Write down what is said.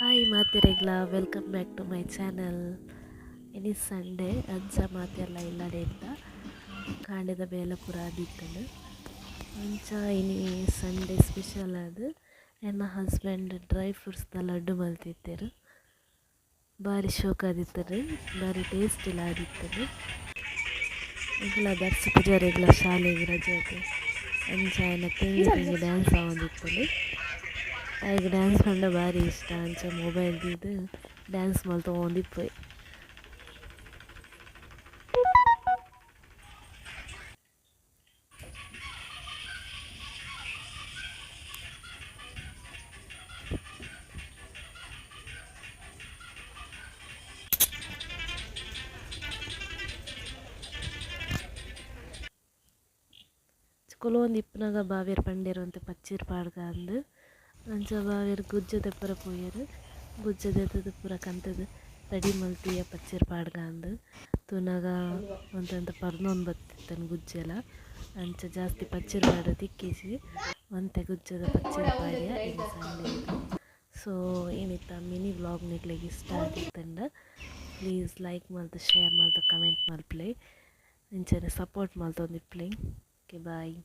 Hi ಮಾತೆರೆಗ್ಲ welcome back to my channel. ಇನಿ Sunday ಅಂಚ ಮಾತೆರ್ಲ ಇಲ್ಲಡೆ ಇತ್ತ ಕಾಂಡೆದ ಬೇಲ ಪೂರ ಆದಿತ್ತಂಡು ಅಂಚ ಇನಿ ಸಂಡೇ ಸ್ಪೆಷಲ್ ಅದು ನನ್ನ ಹಸ್ಬೆಂಡ್ ಡ್ರೈ ಫ್ರೂಟ್ಸ್ದ ಲಡ್ಡು ಮಲ್ತಿದ್ದರು. ಭಾರಿ ಶೋಕ ಆದಿತ್ತರು, ಭಾರಿ ಟೇಸ್ಟ್ ಇಲ್ಲ ಆದಿತ್ತರು. ಈಗಲ ದರ್ಶಿ ಪೂಜಾರಿಗ್ಲ ಶಾಲೆಗೆ ರಜೆ ಅದು ಅಂಚ ಆಯ್ನ ತೆಂಗಿ ಡ್ಯಾನ್ಸ್ ಆವೊಂದಿತ್ತಲು. ಆಯ್ಗೆ ಡ್ಯಾನ್ಸ್ ಪಂಡ ಭಾರಿ ಇಷ್ಟ. ಅಂಚ ಮೊಬೈಲ್ ದೀದು ಡ್ಯಾನ್ಸ್ ಮಲ್ತೊಂದಿಪ್ಪುಯ್. ಕುಲೊಂದು ಇಪ್ಪುನಾಗ ಬಾವೇರು ಪಂಡೇರು ಪಚ್ಚೀರ್ ಪಾಡ್ಗ ಅಂದು ಅಂಚ ಬಾವೇರು ಗುಜ್ಜದ ಪೂರ ಪೋಯರು. ಗುಜ್ಜದ ಪೂರ ಕಂತದು ರೆಡಿ ಮಲ್ತಿಯ ಪಚ್ಚೀರ್ ಪಾಡ್ಗ ಅಂದು ತೂನಗ ಒಂತ ಪರ್ನೊಂದು ಬತ್ತಿತ್ತನು ಗುಜ್ಜೆಲ. ಅಂಚ ಜಾಸ್ತಿ ಪಚ್ಚೀರ್ ಪಾಡ್ರೆ ತಿಕ್ಕಿಸಿ ಒಂತೆ ಗುಜ್ಜದ ಪಚ್ಚೀರ್ ಪಾಡ್ಯ ಇನ್ನು ಸಂಡೇ ಇದು. ಸೊ ಏನಿತ್ತ ಮಿನಿ ವ್ಲಾಗ್ ನಿಕ್ಲೆಗೆ ಇಷ್ಟ ಆಗಿತ್ತಂಡ ಪ್ಲೀಸ್ ಲೈಕ್ ಮಲ್ತು ಶೇರ್ ಮಲ್ತು ಕಮೆಂಟ್ ಮಲ್ಪ್ಲೆ ಇಂಚನೆ ಸಪೋರ್ಟ್ ಮಲ್ತೊಂದಿಪ್ಲೆ. ಓಕೆ ಬಾಯ್.